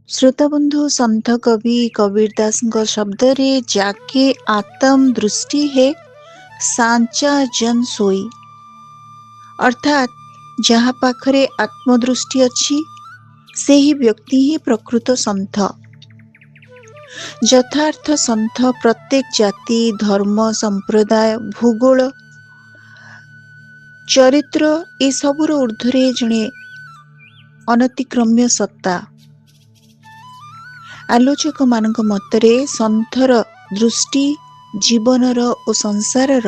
श्रोताबंधु संत कवि कबीर दास शब्द रे जाके आत्म दृष्टि है सांचा जन सोई। अर्थात जहाँ पाखरे आत्मदृष्टि अच्छी से ही व्यक्ति ही प्रकृत संत। यथार्थ संत प्रत्येक जाति धर्म संप्रदाय भूगोल चरित्र ए सबुर ऊर्ध्वरे जणे अनतिक्रम्य सत्ता। आलोचक मानक मतरे संथर दृष्टि जीवनर ओ संसारर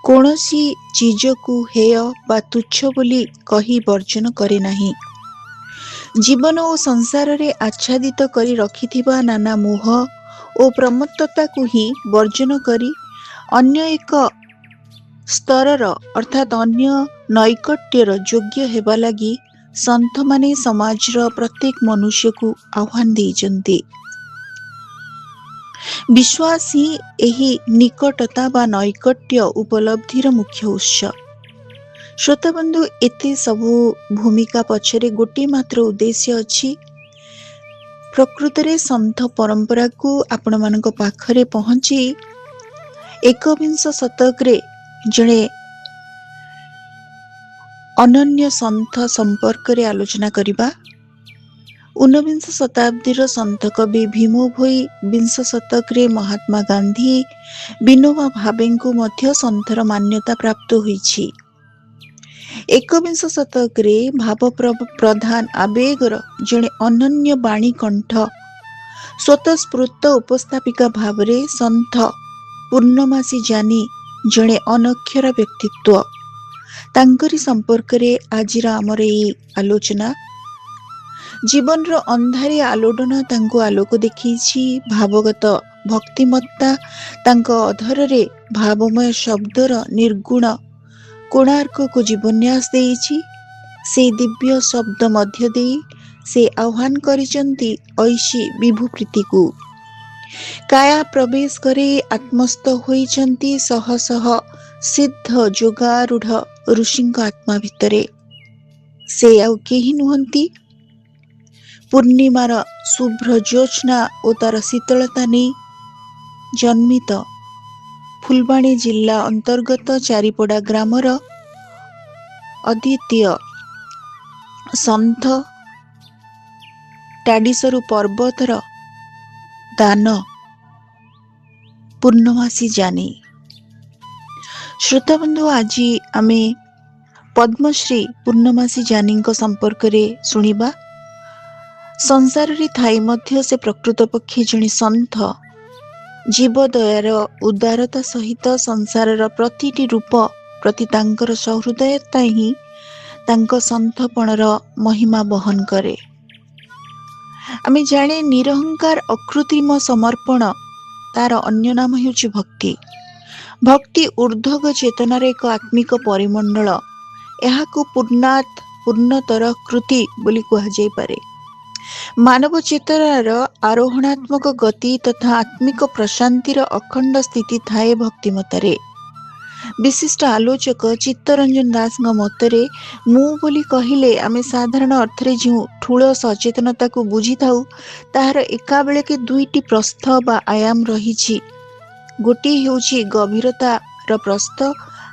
कौनसी चीजकु हेय बा तुच्छ बोली कही वर्जन करे नाही। जीवन ओ संसार रे आच्छादित करी रखिथिबा नाना मोह ओ प्रमत्तता को ही वर्जन करी अन्य एक स्तरर अर्थात अन्य नैकट्यर योग्य हेबा लगी संत माने समाजर प्रत्येक मनुष्य को आह्वान देइचंती। विश्वास ही एही निकटता बा नैकट्य उपलब्धिर मुख्य उत्स। श्रोताबंधु एते सबु भूमिका पछरे गोटे मात्र उद्देश्य अछि। प्रकृतरे संत परंपरा को आपण मानक पाखरे पहुंची एकविंश शतक रे जणे अनन्य संत संपर्क रे आलोचना करिबा। ऊनविंश शताब्दीर संत कवि भीम भोई विंश शतक रे महात्मा गांधी विनोबा भावे को मध्य संतर मान्यता प्राप्त होईछि। एकविंश शतक रे भाव प्रधान आवेगर जणे अनन्य बाणी कंठ स्वतःस्फूर्त उपस्थापिका भावरे संत पूर्णमासी जानी जणे अनक्षर व्यक्तित्व। तांकरी संपर्क रे आजिर आमर एई आलोचना। जीवन रो अंधारे आलोडन तांको आलोक देखिछि। भावगत भक्तिमत्ता तांको अधर रे भावमय शब्दर निर्गुण कोणार्क को जीवन्यास देइछि। से दिव्य शब्द मध्य देई से आह्वान करिचंती ऐशी विभु प्रीति को। काया प्रवेश करे आत्मस्थ होइचंती सह सह सिद्ध जोगारूढ़ ऋषिंक आत्मा भितरे। से आउ केही नुहंती पूर्णिमार शुभ्र ज्योत्स्ना ओ तार शीतलता नहीं जन्मित फुलबाणी जिला अंतर्गत चारिपड़ा ग्रामर अद्वितीय संत टाडीसरु पर्वतर दान पूर्णमासी जानी। श्रोताबंधु आज आमे पद्मश्री पूर्णमासी जानी संपर्क रे सुनिबा। संसार रे थाई मध्य से प्रकृत पक्षी जणे संत जीवदयार उदारता सहित संसारर प्रतिटी रूप प्रति तांकर सहृदयता ही तांको संतपणर महिमा बहन करे। आमे जाने निरहंकार अकृत्रिम समर्पण तार अन्य नाम हेउछि भक्ति। भक्ति ऊर्ध्वग चेतनार एक आत्मिक परिमंडल। एहाकु पूर्णात पूर्णतर कृति बोली कहा जाय पारे। मानव चेतनार आरोहणात्मक गति तथा आत्मिक प्रशांतिर अखंड स्थिति थाए भक्तिमतारे। विशिष्ट आलोचक चित्तरंजन दास मतरे मु बोली कहिले आमे साधारण अर्थरे जो ठूल सचेतनता को बुझी थाउ ताहार एका बेले के दुईटी प्रस्थ बा आयाम रहिछि। गोटी हेउछि गभीरतार प्रस्थ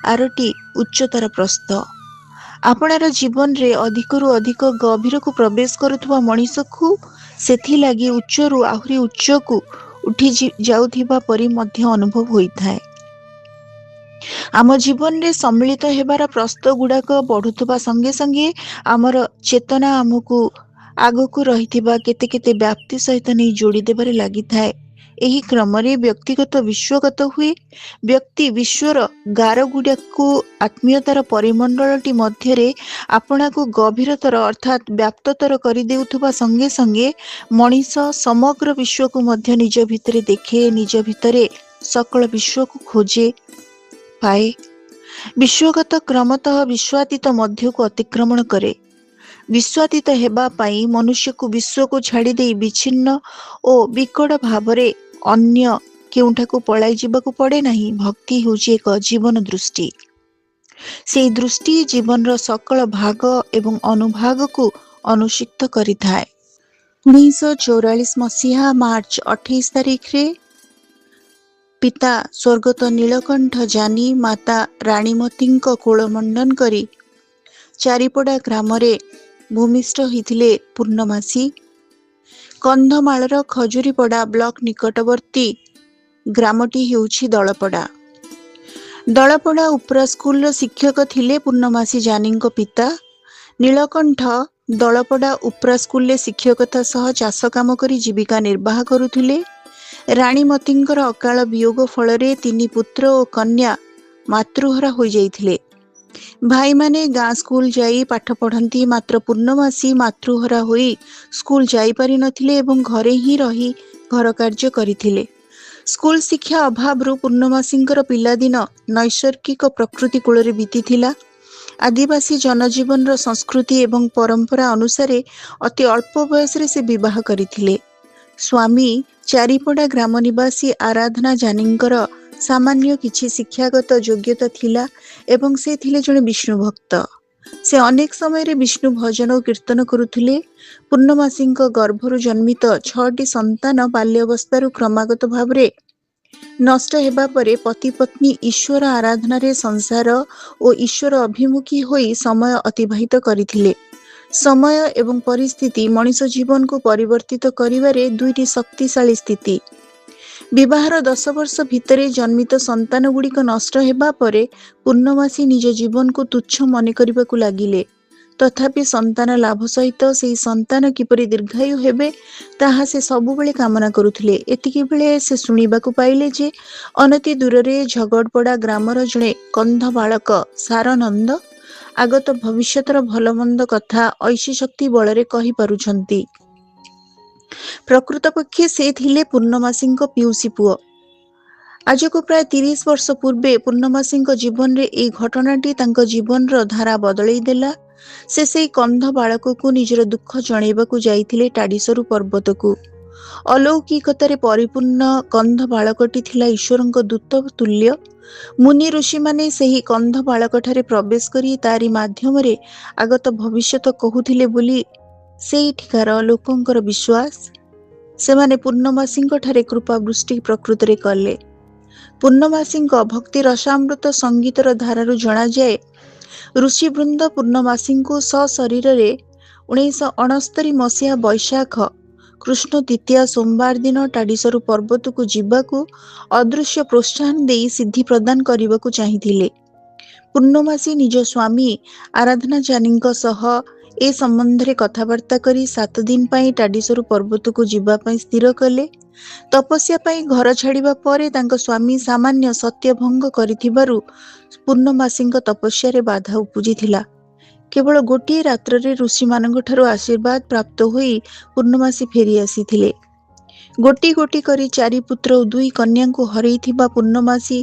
आरटी उच्चतार प्रस्थ। आपणार जीवन रे अधिकरु अधिक गभीर को प्रवेश करुथुवा मनीष को सेथि लागि उच्चरु आहुरी उच्च को उठी जाउथिबा परि मध्य अनुभव होइथाय। आम जीवन रे सम्मिलित हेबार प्रस्थ गुडाक बढ़ुथुबा संगे संगे आमर चेतना आमको आगकु रहिथिबा केते केते व्याप्ति सहित नहीं जोड़ी देबारे लागिथाय। एही क्रम रे व्यक्तिगत विश्वगत हुए। व्यक्ति विश्वर गार गुडाकु आत्मीयतार परिमंडलटी मध्यरे आपना को गभीरतर अर्थात व्याप्ततर करि देउथुबा संगे संगे मनीष समग्र विश्व को मध्य निज भितरे देखे। निज भितरे सकल विश्व को खोजे पाए। विश्वगत क्रमतः विश्वातीत मध्य को अतिक्रमण करे। विश्वातीत हेबा पाई मनुष्य को विश्व को छाड़ी दे विच्छिन्न ओ विकट भावरे अन्य केउठाकु पलाई जीवाकु पड़े नहीं। भक्ति होउछि एक जीवन दृष्टि। से दृष्टि जीवन रो सकल भाग एवं अनुभाग को अनुसिक्त करिथाय। 1944 ମସିହା ମାର୍ଚ୍ଚ 28 ତାରିଖରେ ପିତା ସ୍ୱର୍ଗତ ନୀଳକଣ୍ଠ ଜାନି ମାତା ରାଣୀମତୀଙ୍କ କୋଳମଣ୍ଡନ କରି ଚାରିପଡ଼ା ଗ୍ରାମରେ ଭୂମିଷ୍ଠ ହୋଇଥିଲେ ପୂର୍ଣ୍ଣମାସୀ। କନ୍ଧମାଳର ଖଜୁରୀପଡ଼ା ବ୍ଲକ ନିକଟବର୍ତ୍ତୀ ଗ୍ରାମଟି ହେଉଛି ଦଳପଡ଼ା। ଦଳପଡ଼ା ଉପରା ସ୍କୁଲର ଶିକ୍ଷକ ଥିଲେ ପୂର୍ଣ୍ଣମାସୀ ଜାନିଙ୍କ ପିତା। ନୀଳକଣ୍ଠ ଦଳପଡ଼ା ଉପରା ସ୍କୁଲରେ ଶିକ୍ଷକତା ସହ ଚାଷ କାମ କରି ଜୀବିକା ନିର୍ବାହ କରୁଥିଲେ। ରାଣୀମତୀଙ୍କର ଅକାଳ ବିୟୋଗ ଫଳରେ 3 ପୁତ୍ର ଓ କନ୍ୟା ମାତୃହରା ହୋଇଯାଇଥିଲେ। ଭାଇମାନେ ଗାଁ ସ୍କୁଲ ଯାଇ ପାଠ ପଢ଼ନ୍ତି, ମାତ୍ର ପୂର୍ଣ୍ଣମାସୀ ମାତୃହରା ହୋଇ ସ୍କୁଲ ଯାଇପାରିନଥିଲେ ଏବଂ ଘରେ ହିଁ ରହି ଘର କାର୍ଯ୍ୟ କରିଥିଲେ। ସ୍କୁଲ ଶିକ୍ଷା ଅଭାବରୁ ପୂର୍ଣ୍ଣମାସୀଙ୍କର ପିଲାଦିନ ନୈସର୍ଗିକ ପ୍ରକୃତି କୂଳରେ ବିତିଥିଲା। ଆଦିବାସୀ ଜନଜୀବନର ସଂସ୍କୃତି ଏବଂ ପରମ୍ପରା ଅନୁସାରେ ଅତି ଅଳ୍ପ ବୟସରେ ସେ ବିବାହ କରିଥିଲେ। ସ୍ୱାମୀ ଚାରିପଡ଼ା ଗ୍ରାମ ନିବାସୀ ଆରାଧନା ଜାନିଙ୍କର ସାମାନ୍ୟ କିଛି ଶିକ୍ଷାଗତ ଯୋଗ୍ୟତା ଥିଲା ଏବଂ ସେ ଥିଲେ ଜଣେ ବିଷ୍ଣୁ ଭକ୍ତ। ସେ ଅନେକ ସମୟରେ ବିଷ୍ଣୁ ଭଜନ ଓ କୀର୍ତ୍ତନ କରୁଥିଲେ। ପୂର୍ଣ୍ଣମାସୀଙ୍କ ଗର୍ଭରୁ ଜନ୍ମିତ 6ଟି ସନ୍ତାନ ବାଲ୍ୟାବସ୍ଥାରୁ କ୍ରମାଗତ ଭାବରେ ନଷ୍ଟ ହେବା ପରେ ପତି ପତ୍ନୀ ଈଶ୍ୱର ଆରାଧନାରେ ସଂସାର ଓ ଈଶ୍ୱର ଅଭିମୁଖୀ ହୋଇ ସମୟ ଅତିବାହିତ କରିଥିଲେ। ସମୟ ଏବଂ ପରିସ୍ଥିତି ମଣିଷ ଜୀବନକୁ ପରିବର୍ତ୍ତିତ କରିବାରେ ଦୁଇଟି ଶକ୍ତିଶାଳୀ ସ୍ଥିତି। ବିବାହର 10 ବର୍ଷ ଭିତରେ ଜନ୍ମିତ ସନ୍ତାନ ଗୁଡ଼ିକ ନଷ୍ଟ ହେବା ପରେ ପୂର୍ଣ୍ଣମାସୀ ନିଜ ଜୀବନକୁ ତୁଚ୍ଛ ମନେ କରିବାକୁ ଲାଗିଲେ। ତଥାପି ସନ୍ତାନ ଲାଭ ସହିତ ସେହି ସନ୍ତାନ କିପରି ଦୀର୍ଘାୟୁ ହେବେ ତାହା ସେ ସବୁବେଳେ କାମନା କରୁଥିଲେ। ଏତିକି ବେଳେ ସେ ଶୁଣିବାକୁ ପାଇଲେ ଯେ ଅନତି ଦୂରରେ ଝଗଡ଼ପଡ଼ା ଗ୍ରାମର ଜଣେ କନ୍ଧ ବାଳକ ସାରନନ୍ଦ ଆଗତ ଭବିଷ୍ୟତର ଭଲମନ୍ଦ କଥା ଐଶୀ ଶକ୍ତି ବଳରେ କହିପାରୁଛନ୍ତି। ପ୍ରକୃତପକ୍ଷେ ସେ ଥିଲେ ପୂର୍ଣ୍ଣମାସୀଙ୍କ ପିଉସୀ ପୁଅ। ଆଜକୁ ପ୍ରାୟ 30 ବର୍ଷ ପୂର୍ବେ ପୂର୍ଣ୍ଣମାସୀଙ୍କ ଜୀବନରେ ଏହି ଘଟଣାଟି ତାଙ୍କ ଜୀବନର ଧାରା ବଦଳେଇ ଦେଲା। ସେ ସେହି କନ୍ଧ ବାଳକକୁ ନିଜର ଦୁଃଖ ଜଣାଇବାକୁ ଯାଇଥିଲେ ଟାଡ଼ିସରୁ ପର୍ବତକୁ। ଅଲୌକିକତାରେ ପରିପୂର୍ଣ୍ଣ କନ୍ଧ ବାଳକଟି ଥିଲା ଈଶ୍ୱରଙ୍କ ଦୂତ ତୁଲ୍ୟ। ମୁନି ଋଷିମାନେ ସେହି କନ୍ଧ ବାଳକଠାରେ ପ୍ରବେଶ କରି ତାରି ମାଧ୍ୟମରେ ଆଗତ ଭବିଷ୍ୟତ କହୁଥିଲେ ବୋଲି ସେଇଠିକାର ଲୋକଙ୍କର ବିଶ୍ୱାସ। ସେମାନେ ପୂର୍ଣ୍ଣମାସୀଙ୍କ ଠାରେ କୃପା ବୃଷ୍ଟି ପ୍ରକୃତରେ କଲେ। ପୂର୍ଣ୍ଣମାସୀଙ୍କ ଭକ୍ତି ରସାମୃତ ସଙ୍ଗୀତର ଧାରାରୁ ଜଣାଯାଏ ଋଷିବୃନ୍ଦ ପୂର୍ଣ୍ଣମାସୀଙ୍କୁ ସଶରୀରରେ 1969 ମସିହା ବୈଶାଖ କୃଷ୍ଣ ତୃତୀୟା ସୋମବାର ଦିନ ଟାଡ଼ିସରୁ ପର୍ବତକୁ ଯିବାକୁ ଅଦୃଶ୍ୟ ପ୍ରୋତ୍ସାହନ ଦେଇ ସିଦ୍ଧି ପ୍ରଦାନ କରିବାକୁ ଚାହିଁଥିଲେ। ପୂର୍ଣ୍ଣମାସୀ ନିଜ ସ୍ୱାମୀ ଆରାଧନା ଜାନିଙ୍କ ସହ ଏ ସମ୍ବନ୍ଧରେ କଥାବାର୍ତ୍ତା କରି 7 ଦିନ ପାଇଁ ଟାଡ଼ିସରୁ ପର୍ବତକୁ ଯିବା ପାଇଁ ସ୍ଥିର କଲେ। ତପସ୍ୟା ପାଇଁ ଘର ଛାଡ଼ିବା ପରେ ତାଙ୍କ ସ୍ୱାମୀ ସାମାନ୍ୟ ସତ୍ୟଭଙ୍ଗ କରିଥିବାରୁ ପୂର୍ଣ୍ଣମାସୀଙ୍କ ତପସ୍ୟାରେ ବାଧା ଉପୁଜିଥିଲା। କେବଳ ଗୋଟିଏ ରାତ୍ରରେ ଋଷିମାନଙ୍କ ଠାରୁ ଆଶୀର୍ବାଦ ପ୍ରାପ୍ତ ହୋଇ ପୂର୍ଣ୍ଣମାସୀ ଫେରି ଆସିଥିଲେ। ଗୋଟି ଗୋଟି କରି 4 ପୁତ୍ର ଓ 2 କନ୍ୟାଙ୍କୁ ହରେଇଥିବା ପୂର୍ଣ୍ଣମାସୀ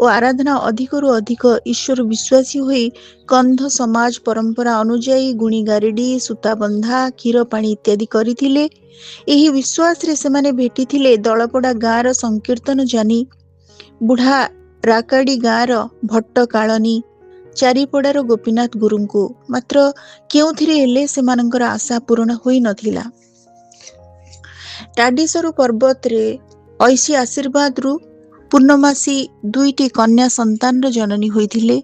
ଓ ଆରାଧନା ଅଧିକରୁ ଅଧିକ ଈଶ୍ୱର ବିଶ୍ୱାସୀ ହୋଇ କନ୍ଧ ସମାଜ ପରମ୍ପରା ଅନୁଯାୟୀ ଗୁଣି ଗାରେଡ଼ି, ସୂତାବନ୍ଧା, କ୍ଷୀର ପାଣି ଇତ୍ୟାଦି କରିଥିଲେ। ଏହି ବିଶ୍ୱାସରେ ସେମାନେ ଭେଟିଥିଲେ ଦଳପଡ଼ା ଗାଁର ସଂକୀର୍ତ୍ତନ ଜାନି, ବୁଢ଼ା ରାକାଡ଼ି ଗାଁର ଭଟ୍ଟ କାଳନୀ, ଚାରିପଡ଼ାର ଗୋପୀନାଥ ଗୁରୁଙ୍କୁ। ମାତ୍ର କେଉଁଥିରେ ହେଲେ ସେମାନଙ୍କର ଆଶା ପୂରଣ ହୋଇନଥିଲା। ଟାଡ଼ିସରୁ ପର୍ବତରେ ଐଶୀ ଆଶୀର୍ବାଦରୁ ପୂର୍ଣ୍ଣମାସୀ 2ଟି କନ୍ୟା ସନ୍ତାନର ଜନନୀ ହୋଇଥିଲେ।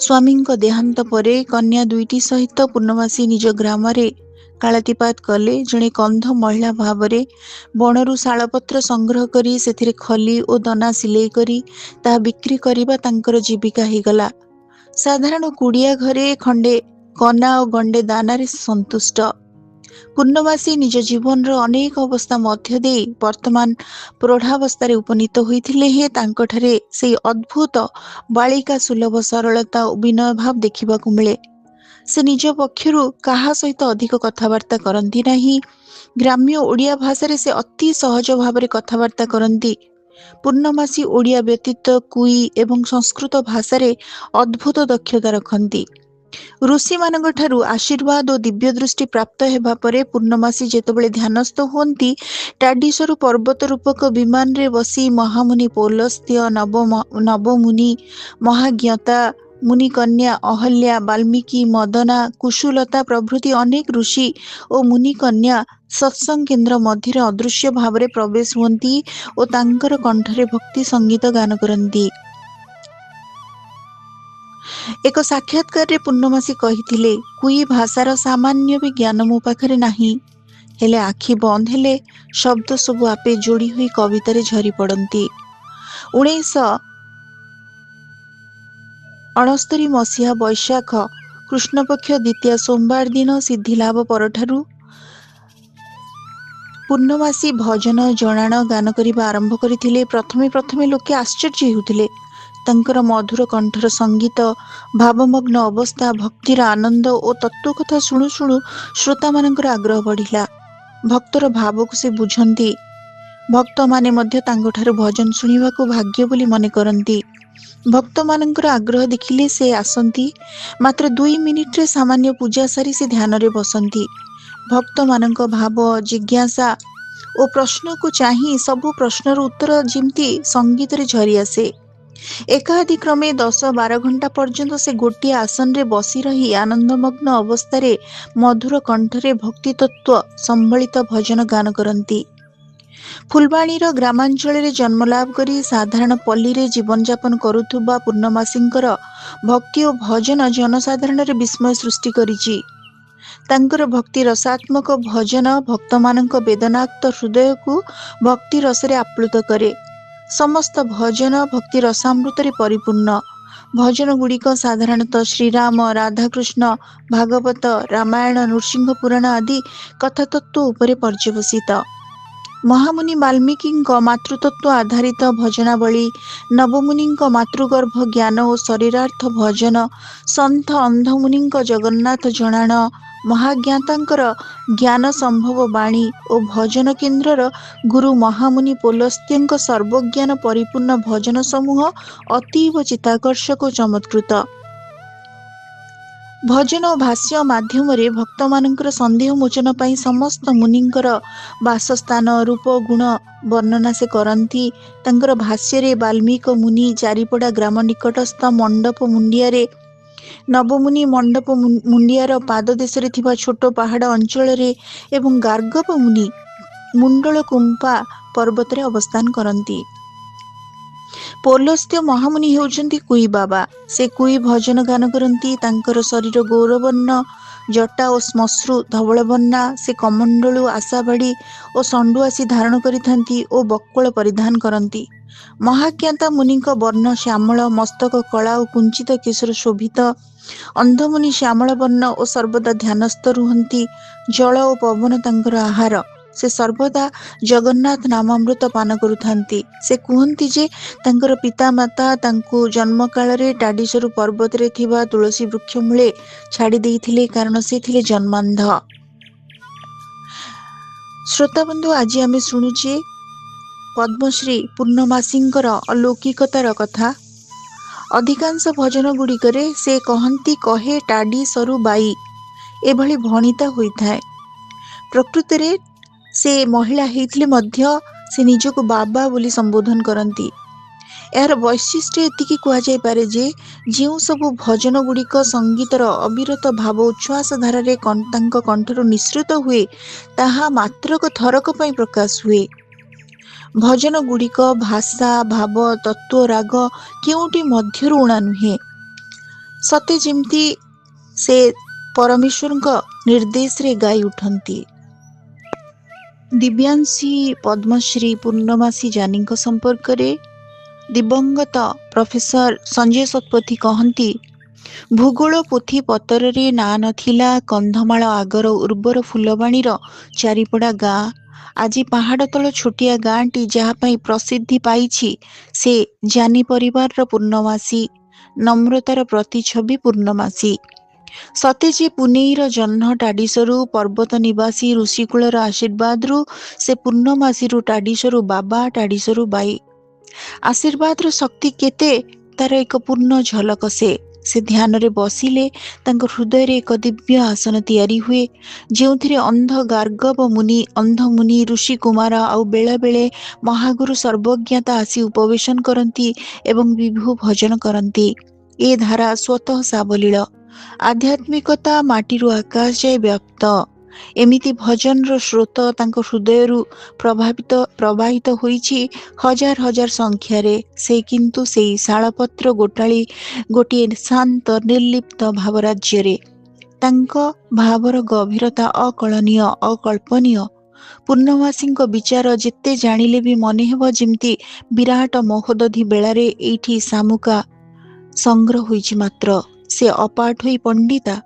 ସ୍ୱାମୀଙ୍କ ଦେହାନ୍ତ ପରେ କନ୍ୟା 2ଟି ସହିତ ପୂର୍ଣ୍ଣମାସୀ ନିଜ ଗ୍ରାମରେ କାଳାତିପାତ କଲେ। ଜଣେ କନ୍ଧ ମହିଳା ଭାବରେ ବଣରୁ ଶାଳପତ୍ର ସଂଗ୍ରହ କରି ସେଥିରେ ଖଲି ଓ ଦନା ସିଲେଇ କରି ତାହା ବିକ୍ରି କରିବା ତାଙ୍କର ଜୀବିକା ହେଇଗଲା। ସାଧାରଣ କୁଡ଼ିଆ ଘରେ ଖଣ୍ଡେ କନା ଓ ଗଣ୍ଡେ ଦାନାରେ ସନ୍ତୁଷ୍ଟ। ପୂର୍ଣ୍ଣମାସୀ ନିଜ ଜୀବନର ଅନେକ ଅବସ୍ଥା ମଧ୍ୟ ଦେଇ ବର୍ତ୍ତମାନ ପ୍ରୌଢ଼ାବସ୍ଥାରେ ଉପନୀତ ହୋଇଥିଲେ ହେ ତାଙ୍କଠାରେ ସେହି ଅଦ୍ଭୁତ ବାଳିକା ସୁଲଭ ସରଳତା ଓ ବିନୟ ଭାବ ଦେଖିବାକୁ ମିଳେ। ସେ ନିଜ ପକ୍ଷରୁ କାହା ସହିତ ଅଧିକ କଥାବାର୍ତ୍ତା କରନ୍ତି ନାହିଁ। ଗ୍ରାମ୍ୟ ଓଡ଼ିଆ ଭାଷାରେ ସେ ଅତି ସହଜ ଭାବରେ କଥାବାର୍ତ୍ତା କରନ୍ତି। ପୂର୍ଣ୍ଣମାସୀ ଓଡ଼ିଆ ବ୍ୟତୀତ କୁଇ ଏବଂ ସଂସ୍କୃତ ଭାଷାରେ ଅଦ୍ଭୁତ ଦକ୍ଷତା ରଖନ୍ତି। ଋଷିମାନଙ୍କ ଠାରୁ ଆଶୀର୍ବାଦ ଓ ଦିବ୍ୟ ଦୃଷ୍ଟି ପ୍ରାପ୍ତ ହେବା ପରେ ପୂର୍ଣ୍ଣମାସୀ ଯେତେବେଳେ ଧ୍ୟାନସ୍ଥ ହୁଅନ୍ତି, ଟାଡ଼ିସରୁ ପର୍ବତ ରୂପକ ବିମାନରେ ବସି ମହାମୁନି ପୌଲସ୍ତ୍ୟ, ନବମୁନି, ମହାଜ୍ଞତା मुनिकन्या अहल्या, बाल्मीकि, मदना, कुशुलता प्रभृति अनेक ऋषि और मुनिकन्या सत्संग केन्द्र मध्य अदृश्य भाव प्रवेश हुअन्ति और तांकर कंठरे भक्ति संगीत गान करती। एक साक्षात्कार पूर्णमासी कही कुई भाषार सामान्य भी ज्ञान मो पाखरे नाही, हेले आखि बंद हेले शब्द सब आपे जोड़ी हुई कवितार झरी पड़ती। 1969 मसीहा बैशाख कृष्णपक्ष द्वितीय सोमवार दिन सिद्धिलाभ परठारु पूर्णमासी भजन जणाण गान करने आरंभ करथिले। प्रथमे प्रथमे लोके आश्चर्य हेउथिले। तांकर मधुर कंठर संगीत, भावमग्न अवस्था, भक्तिर आनंद और तत्वकथा शुणु शुणु श्रोता मानकर आग्रह बढ़िला। भक्तर भाव को से बुझंती। भक्त माने मध्य तांगठारु भजन शुणिबा को भाग्य बोली मने करंती। भक्त मानकर आग्रह देखिले से आसंती। मात्र 2 मिनिट रे सामान्य पूजा सारी से ध्यान रे बसंती। भक्त मानक भाव, जिज्ञासा और प्रश्न को चाही सबु प्रश्नर उत्तर जिमती संगीत रे झरी आसे। एकाधिक्रमे 10-12 घंटा पर्यंत से गोटे आसन रे बसी रही आनंदमग्न अवस्था रे मधुर कंठरे भक्ति तत्व संबलित भजन गान करंती। फुलबाणीर ग्रामांचल जन्मलाभ करी साधारण पल्ली रे जीवन यापन करुथुबा पूर्णमासींकर भक्ति और भजन जनसाधारण रे विस्मय सृष्टि करिछि। तांकर भक्ति रसात्मक भजन भक्त मानक वेदनाक्त हृदय को भक्ति रसरे आप्लुत करे। समस्त भजन भक्ति रसामृत रे परिपूर्ण। भजन गुड़िक साधारणतः श्रीराम, राधाकृष्ण, भागवत, रामायण, नृसिंह पुराण आदि कथातत्व उपरे पर्यवसित। महामुनि वाल्मीकि मातृतत्व आधारित भजनावली, नवमुनि मातृगर्भ ज्ञान और शरीरार्थ भजन, सन्थ अंधमुनि जगन्नाथ जणाण, महाज्ञातांकर ज्ञान संभव बाणी और भजन केन्द्रर गुरु महामुनि पोलस्त्यंक सर्वज्ञान परिपूर्ण भजन समूह अतीव चित्ताकर्षक और चमत्कृत। भजन और भाष्य माध्यम रे भक्त मानकर संदेह मोचन पाई समस्त मुनिंकर वासस्थान, रूप, गुण वर्णना से करती। तांकर भाष्य रे वाल्मीकि मुनि चारिपड़ा ग्राम निकटस्थ मंडप मुंडिया रे नवमुनि मंडप मुंडियार पाद देश रे थिबा छोट पहाड़ अंचल रे एवं गार्गव मुनि मुंडल कुंपा पर्वत रे अवस्थान करती। पौलस्त्य महामुनि हेउचंती कुई बाबा। से कुई भजन गान करती। तांकर शरीर गौरवर्ण जटा और श्मश्रु धवलबन्ना। से कमंडलु आशाबाड़ी और संडुआसी धारण करिथांती और बक्कल परिधान करती। महाज्ञाता मुनि वर्ण श्यामल, मस्तक कला और कुंचित केशर शोभित। अंधमुनि श्यामल वर्ण और सर्वदा ध्यानस्थ रुहंती। जल और पवन तांकर आहार। से सर्वदा जगन्नाथ नामामृत पान करुथांती। से कुहंती जे तांकर पिता माता तांको जन्म काल रे टाडीसरु पर्वत रे थिबा तुलसी वृक्ष मूले छाड़ी देइथिले, कारण से थिले जन्मांध। श्रोता बंधु, आज आमे सुनुचे पद्मश्री पूर्णमासींकर अलौकिकतार कथा। अधिकांश भजन गुड़िकरे से कहंती कहे टाडी सरु बाई एभली भणिता होइथाय। प्रकृति रे से महिला हेइथिले मध्य से निजको बाबा बोली संबोधन करती। यार वैशिष्ट्य एतिकी कुआ जाय पारे जे जेउ सबु भजन गुड़िक संगीतर अविरत भाव उच्छ्वास धारा तांक कंठर निश्रित हुए, ताहा मात्रक थरक पई प्रकाश हुए। भजन गुड़िक भाषा, भाव, तत्व, राग केउटी मध्यरु उणा नुहे। सते जेमती से परमेश्वरଙ୍କ निर्देश रे गाई उठंती। दिव्यांशी पद्मश्री पूर्णमासी जानी संपर्क रे दिवंगत प्रोफेसर संजय शतपथी कहती, भूगोल पोथी पतर रे ना नथिला कंधमाल आगर उर्वर फुलबाणीर चारिपड़ा गाँ। आज पहाड़ तल छोटिया गाँटी जहाँपाई प्रसिद्धि पाइछि, से जानी परिवार पूर्णमासी, नम्रतार प्रतिछवि पूर्णमासी। सते जे पुनेईर जह्न टाडीसरु पर्वत निवासी ऋषिकूलर आशीर्वादरु से पूर्णमासीरु टाडीसरु बाबा, टाडीसरु बाई। आशीर्वादर शक्ति केते तार एक पूर्ण झलक। से ध्यान रे बसिले तांको हृदय रे एक दिव्य आसन तैयारी हुए, जेउथिरे अंध गार्गव मुनि, अंध मुनि, ऋषि कुमार आउ बेले बेले महागुरु सर्वज्ञता आसी उपवेशन करती एवं विभु भजन करती। ଏ ଧାରା ସ୍ୱତଃ ସାବଲୀଳ। ଆଧ୍ୟାତ୍ମିକତା ମାଟିରୁ ଆକାଶ ଯାଏ ବ୍ୟାପ୍ତ। ଏମିତି ଭଜନର ସ୍ରୋତ ତାଙ୍କ ହୃଦୟରୁ ପ୍ରବାହିତ ହୋଇଛି ହଜାର ହଜାର ସଂଖ୍ୟାରେ। ସେ କିନ୍ତୁ ସେଇ ଶାଳପତ୍ର ଗୋଟାଳି ଗୋଟିଏ ଶାନ୍ତ ନିର୍ଲିପ୍ତ ଭାବରାଜ୍ୟରେ। ତାଙ୍କ ଭାବର ଗଭୀରତା ଅକଳନୀୟ, ଅକଳ୍ପନୀୟ। ପୂର୍ଣ୍ଣମାସୀଙ୍କ ବିଚାର ଯେତେ ଜାଣିଲେ ବି ମନେ ହେବ ଯେମିତି ବିରାଟ ମହୋଦଧି ବେଳାରେ ଏଇଠି ଶାମୁକା ସଂଗ୍ରହ ହୋଇଛି ମାତ୍ର। ସେ ଅପାଠୋଇ ପଣ୍ଡିତା।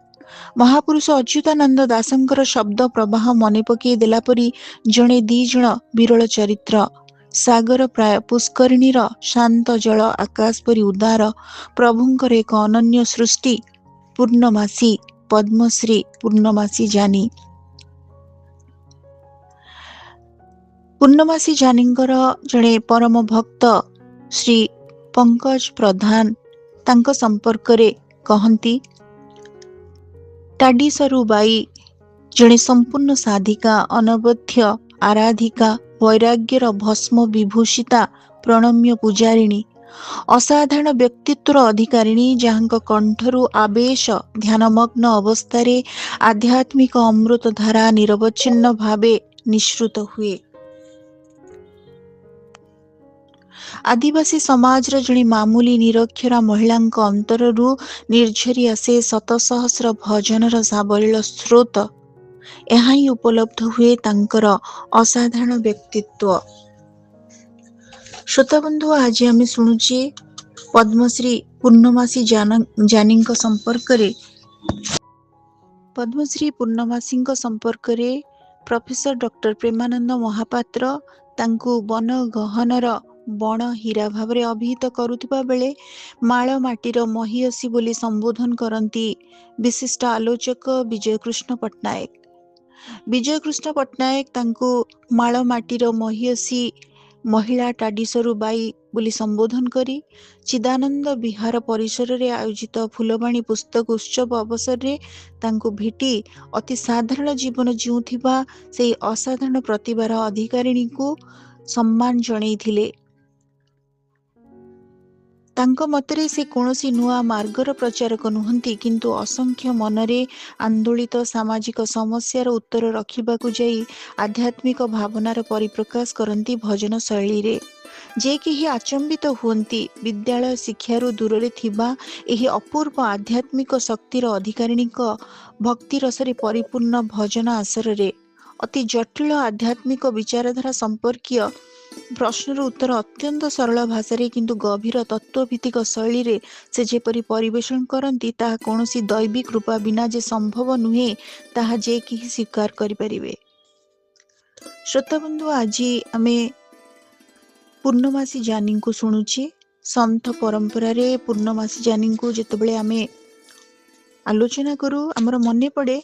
ମହାପୁରୁଷ ଅଚ୍ୟୁତାନନ୍ଦ ଦାସଙ୍କର ଶବ୍ଦ ପ୍ରବାହ ମନେ ପକାଇ ଦେଲା ପରି ଜଣେ ଦି ଜଣ ବିରଳ ଚରିତ୍ର। ସାଗର ପ୍ରାୟ ପୁଷ୍କରିଣୀର ଶାନ୍ତ ଜଳ ଆକାଶ ପରି ଉଦାର। ପ୍ରଭୁଙ୍କର ଏକ ଅନନ୍ୟ ସୃଷ୍ଟି। ପୂର୍ଣ୍ଣମାସୀ, ପଦ୍ମଶ୍ରୀ ପୂର୍ଣ୍ଣମାସୀ ଜାନି। ପୂର୍ଣ୍ଣମାସୀ ଜାନିଙ୍କର ଜଣେ ପରମ ଭକ୍ତ ଶ୍ରୀ ପଙ୍କଜ ପ୍ରଧାନ ତାଙ୍କ ସମ୍ପର୍କରେ କହନ୍ତି, ଟାଡିସରୁ ବାଇ ଜଣେ ସମ୍ପୂର୍ଣ୍ଣ ସାଧିକା, ଅନବଦ୍ୟ ଆରାଧିକା, ବୈରାଗ୍ୟର ଭସ୍ମ ବିଭୂଷିତା, ପ୍ରଣମ୍ୟ ପୂଜାରିଣୀ, ଅସାଧାରଣ ବ୍ୟକ୍ତିତ୍ୱର ଅଧିକାରିଣୀ, ଯାହାଙ୍କ କଣ୍ଠରୁ ଆବେଶ ଧ୍ୟାନମଗ୍ନ ଅବସ୍ଥାରେ ଆଧ୍ୟାତ୍ମିକ ଅମୃତ ଧାରା ନିରବଚ୍ଛିନ୍ନ ଭାବେ ନିଃସୃତ ହୁଏ। ଆଦିବାସୀ ସମାଜର ଜଣେ ମାମୁଲି ନିରକ୍ଷରା ମହିଳାଙ୍କ ଅନ୍ତରରୁ ନିର୍ଝରି ଆସେ ଶତ ସହସ୍ର ଭଜନର ସାବଲୀଳ ସ୍ରୋତ। ଏହା ହିଁ ଉପଲବ୍ଧ ହୁଏ ତାଙ୍କର ଅସାଧାରଣ ବ୍ୟକ୍ତିତ୍ୱ। ଶ୍ରୋତାବନ୍ଧୁ, ଆଜି ଆମେ ଶୁଣୁଛେ ପଦ୍ମଶ୍ରୀ ପୂର୍ଣ୍ଣମାସୀ ଜାନିଙ୍କ ସମ୍ପର୍କରେ। ପଦ୍ମଶ୍ରୀ ପୂର୍ଣ୍ଣମାସୀଙ୍କ ସମ୍ପର୍କରେ ପ୍ରଫେସର ଡକ୍ଟର ପ୍ରେମାନନ୍ଦ ମହାପାତ୍ର ତାଙ୍କୁ ବନ ଗହନର ବଣ ହୀରା ଭାବରେ ଅଭିହିତ କରୁଥିବା ବେଳେ ମାଳ ମାଟିର ମହିୟସୀ ବୋଲି ସମ୍ବୋଧନ କରନ୍ତି ବିଶିଷ୍ଟ ଆଲୋଚକ ବିଜୟକୃଷ୍ଣ ପଟ୍ଟନାୟକ। ବିଜୟକୃଷ୍ଣ ପଟ୍ଟନାୟକ ତାଙ୍କୁ ମାଳ ମାଟିର ମହିୟସୀ ମହିଳା ଟାଡିସରୁ ବାଇ ବୋଲି ସମ୍ବୋଧନ କରି ଚିଦାନନ୍ଦ ବିହାର ପରିସରରେ ଆୟୋଜିତ ଫୁଲବାଣୀ ପୁସ୍ତକ ଉତ୍ସବ ଅବସରରେ ତାଙ୍କୁ ଭେଟି ଅତି ସାଧାରଣ ଜୀବନ ଜିଉଥିବା ସେହି ଅସାଧାରଣ ପ୍ରତିଭାର ଅଧିକାରିଣୀଙ୍କୁ ସମ୍ମାନ ଜଣାଇଥିଲେ। ତାଙ୍କ ମତରେ ସେ କୌଣସି ନୂଆ ମାର୍ଗର ପ୍ରଚାରକ ନୁହନ୍ତି, କିନ୍ତୁ ଅସଂଖ୍ୟ ମନରେ ଆନ୍ଦୋଳିତ ସାମାଜିକ ସମସ୍ୟାର ଉତ୍ତର ରଖିବାକୁ ଯାଇ ଆଧ୍ୟାତ୍ମିକ ଭାବନାର ପରିପ୍ରକାଶ କରନ୍ତି ଭଜନ ଶୈଳୀରେ। ଯେ କେହି ଆଚମ୍ବିତ ହୁଅନ୍ତି ବିଦ୍ୟାଳୟ ଶିକ୍ଷାରୁ ଦୂରରେ ଥିବା ଏହି ଅପୂର୍ବ ଆଧ୍ୟାତ୍ମିକ ଶକ୍ତିର ଅଧିକାରିଣୀଙ୍କ ଭକ୍ତିରସରେ ପରିପୂର୍ଣ୍ଣ ଭଜନ ଆସରରେ। ଅତି ଜଟିଳ ଆଧ୍ୟାତ୍ମିକ ବିଚାରଧାରା ସମ୍ପର୍କୀୟ ପ୍ରଶ୍ନର ଉତ୍ତର ଅତ୍ୟନ୍ତ ସରଳ ଭାଷାରେ କିନ୍ତୁ ଗଭୀର ତତ୍ତ୍ୱଭିତ୍ତିକ ଶୈଳୀରେ ସେ ଯେପରି ପରିବେଷଣ କରନ୍ତି, ତାହା କୌଣସି ଦୈବୀ କୃପା ବିନା ଯେ ସମ୍ଭବ ନୁହେଁ ତାହା ଯେ କେହି ସ୍ୱୀକାର କରିପାରିବେ। ଶ୍ରୋତାବନ୍ଧୁ, ଆଜି ଆମେ ପୂର୍ଣ୍ଣମାସୀ ଜାନିଙ୍କୁ ଶୁଣୁଛେ। ସନ୍ଥ ପରମ୍ପରାରେ ପୂର୍ଣ୍ଣମାସୀ ଜାନିଙ୍କୁ ଯେତେବେଳେ ଆମେ ଆଲୋଚନା କରୁ, ଆମର ମନେ ପଡ଼େ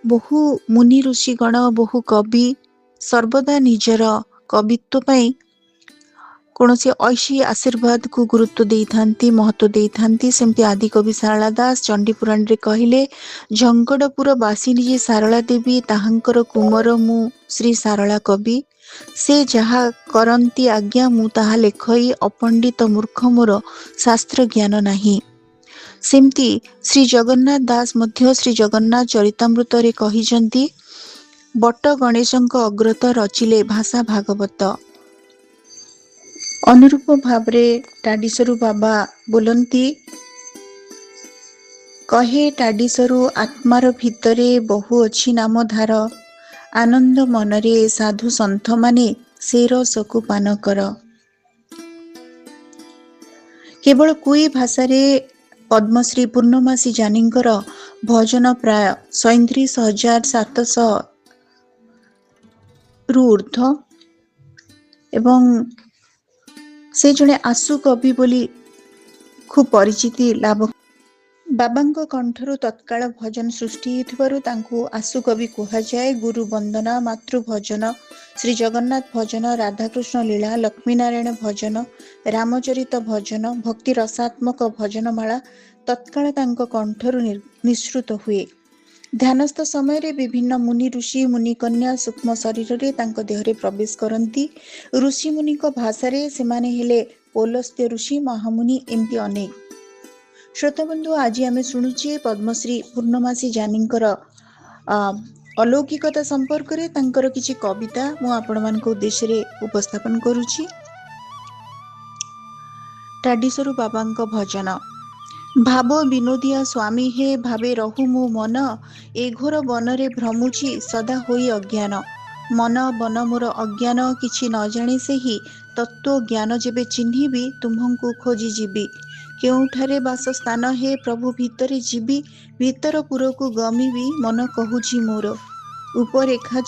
ବହୁ ମୁନି ଋଷିଗଣ, ବହୁ କବି ସର୍ବଦା ନିଜର କବିତ୍ୱ ପାଇଁ କୌଣସି ଐଶୀ ଆଶୀର୍ବାଦକୁ ଗୁରୁତ୍ୱ ଦେଇଥାନ୍ତି, ମହତ୍ୱ ଦେଇଥାନ୍ତି। ସେମିତି ଆଦିକବି ଶାରଳା ଦାସ ଚଣ୍ଡୀପୁରାଣରେ କହିଲେ, ଝଙ୍କଡ଼ପୁର ବାସିନୀ ଯେ ଶାରଳା ଦେବୀ, ତାହାଙ୍କର କୁମର ମୁଁ ଶ୍ରୀ ଶାରଳା କବି। ସେ ଯାହା କରନ୍ତି ଆଜ୍ଞା, ମୁଁ ତାହା ଲେଖଇ, ଅପଣ୍ଡିତ ମୂର୍ଖ ମୋର ଶାସ୍ତ୍ର ଜ୍ଞାନ ନାହିଁ। ସେମିତି ଶ୍ରୀ ଜଗନ୍ନାଥ ଦାସ ମଧ୍ୟ ଶ୍ରୀ ଜଗନ୍ନାଥ ଚରିତାମୃତରେ କହିଛନ୍ତି, ବଟ ଗଣେଶଙ୍କ ଅଗ୍ରତ ରଚିଲେ ଭାଷା ଭାଗବତ। ଅନୁରୂପ ଭାବରେ ଟାଡିସରୁ ବାବା ବୋଲନ୍ତି, କହେ ଟାଡିସରୁ ଆତ୍ମାର ଭିତରେ ବହୁ ଅଛି ନାମଧାର, ଆନନ୍ଦ ମନରେ ସାଧୁ ସନ୍ଥମାନେ ସେ ରସକୁ ପାନ କର। କେବଳ କୁଇ ଭାଷାରେ ପଦ୍ମଶ୍ରୀ ପୂର୍ଣ୍ଣମାସୀ ଜାନିଙ୍କର ଭଜନ ପ୍ରାୟ 37,700ରୁ ଉର୍ଦ୍ଧ୍ୱ ଏବଂ ସେ ଜଣେ ଆଶୁ କବି ବୋଲି ଖୁବ୍ ପରିଚିତି ଲାଭ। ବାବାଙ୍କ କଣ୍ଠରୁ ତତ୍କାଳ ଭଜନ ସୃଷ୍ଟି ହେଉଥିବାରୁ ତାଙ୍କୁ ଆଶୁ କବି କୁହାଯାଏ। ଗୁରୁ ବନ୍ଦନା, ମାତୃଭଜନ, ଶ୍ରୀ ଜଗନ୍ନାଥ ଭଜନ, ରାଧାକୃଷ୍ଣ ଲୀଳା, ଲକ୍ଷ୍ମୀନାରାୟଣ ଭଜନ, ରାମଚରିତ ଭଜନ, ଭକ୍ତି ରସାତ୍ମକ ଭଜନମାଳା ତତ୍କାଳ ତାଙ୍କ କଣ୍ଠରୁ ନିଃସୃତ ହୁଏ। ଧ୍ୟାନସ୍ଥ ସମୟରେ ବିଭିନ୍ନ ମୁନି ଋଷି ମୁନିକନ୍ୟା ସୂକ୍ଷ୍ମ ଶରୀରରେ ତାଙ୍କ ଦେହରେ ପ୍ରବେଶ କରନ୍ତି। ଋଷିମୁନିଙ୍କ ଭାଷାରେ ସେମାନେ ହେଲେ ପୌଲସ୍ତ୍ୟ ଋଷି, ମହାମୁନି, ଏମିତି ଅନେକ। ଶ୍ରୋତାବନ୍ଧୁ, ଆଜି ଆମେ ଶୁଣୁଛେ ପଦ୍ମଶ୍ରୀ ପୂର୍ଣ୍ଣମାସୀ ଜାନିଙ୍କର अलौकिकता संपर्क में तांकर किछि कविता मु आपनମାନଙ୍କ उद्देश्य उपस्थापन करुछि। टाडीसरु बाबांक भजन। भाव विनोदिया स्वामी हे भावे रहु मो मन, ए घोर बनरे भ्रमुछि सदा होई अज्ञान। मन बन मोर अज्ञान किछि न जानि सेहि तत्व ज्ञान जेबे चिन्हिबि तुम्हंकु खोजी जीबी। केउठारे बासस्थान हे प्रभु भितरे जीबी, भीतर पुरकु गमिबी मन कहुछि मोर। उपरेखा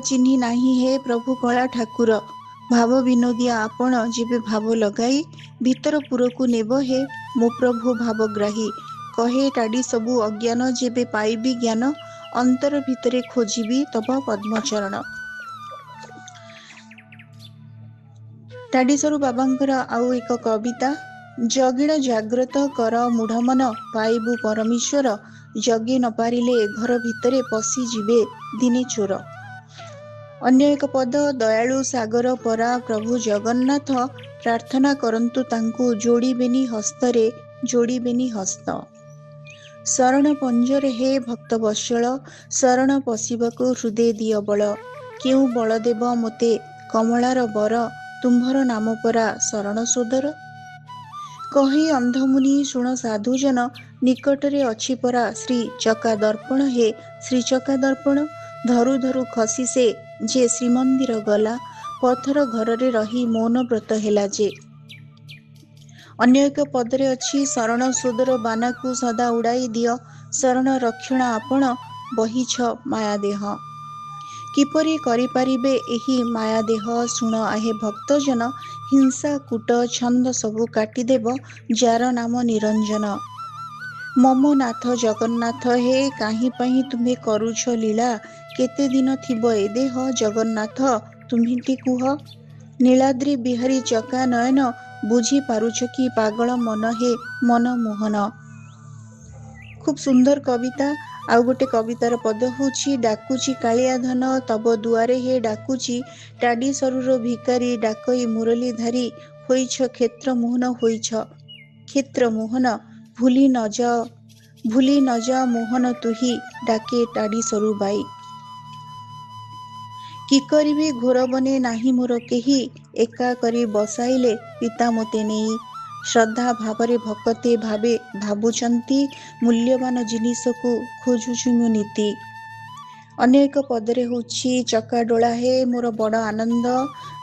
चिन्हि नाही हे प्रभु कला ठाकुर, भाव विनोदिया आपण जेबे भाव लगाई, भीतर पुरकु नेब हे मो प्रभु भावग्राही। कहे टाडी सबु अज्ञान जेबे पाइबी ज्ञान, अंतर भितरे खोजिबी तब पद्मचरण। टाडीसरु बाबांकर आउ एक कविता। जगिण जाग्रत कर मूढ़ मन, पाइबु परमेश्वर, जगी न पारिले घर भितरे पशि जीवे दिने चोर। अन्य एक पद। दयालु सागर परा प्रभु जगन्नाथ, प्रार्थना करंतु तांकु जोड़िबेनी हस्तरे, जोड़िबेनी हस्त। शरण पंजरे हे भक्त वत्सल, शरण पशिबकु हृदय दिय बल। केउ बलदेव मोते कमलार बर, तुम्भर नाम परा शरण सोदर। कही अंधमुनि शुण साधुजन, निकटरे अछि परा श्री चका दर्पण। हे श्री चका दर्पण, धरु धरु खसी से जे श्रीमंदिर गला, पथर घररे रही मौन व्रत हेला जे। अन्य एक पदरे अछि। शरण सोदर बानाकु सदा उड़ाई दिय, शरण रक्षण आपण बहिछ माया देह। किपरि करिपारिबे एही माया देह, शुण आहे भक्तजन, हिंसा कूट छंद सबु काटिदेव जार नाम निरंजन। मम नाथ जगन्नाथ हे काहि पहि तुम्हे करुछ लीला, केते दिन थिब ए देह जगन्नाथ तुम्हिति कुह। नीलाद्रि बिहारी चका नयन, बुझी पारुछ कि पागल मन हे मन मोहन। खूब सुंदर कविता। आउ गोटे कवितार पद होछि। डाकुची कालिया धन तब दुआरे हे डाकुची, टाडी सरुर भिकारी डाकई मुरली धारी, होइछ क्षेत्र मोहन होइछ क्षेत्र मोहन। भूली न जा मोहन तुही, डाके टाडी सरू बाई। कि करिबी घोर बने नाही मोर केही, एका करी बसाइले पिता मोते नेई। श्रद्धा भावरे भक्ते भावे भाबुचंती, मूल्यवान जिनिसकु खोजुछु मु नीति। अन्य एक पदरे होछि। चका डोला हे मोर बड़ आनंद,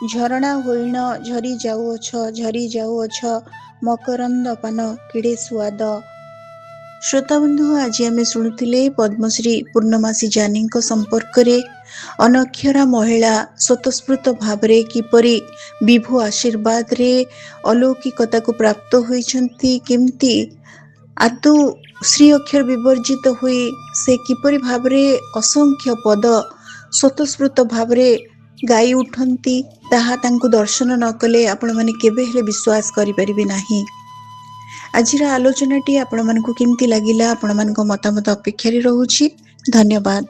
झरणा होइण झरी जाउअछ, मकरंद पान किड़े स्वाद। श्रोताबंधु, आज आमे शुणुथिले पद्मश्री पूर्णमासी जानीଙ୍କ संपर्करे। अनक्षरा महिला स्वतस्फूर्त भावरे किपरि विभु आशीर्वाद रे अलौकिकता को प्राप्त होइछंती, केमती आदौ श्री अक्षर विवर्जित हुई से किपरि भावरे असंख्य पद स्वतस्फूर्त भावरे गाई उठंती, ताहा तांको दर्शन न कले आपण माने केबे हेले विश्वास करि परिबे नाही। आजिर आलोचनाटी आपण मानकु केमती लागिला, आपण मानक मतामत अपेक्षा रे रहूछि। धन्यवाद।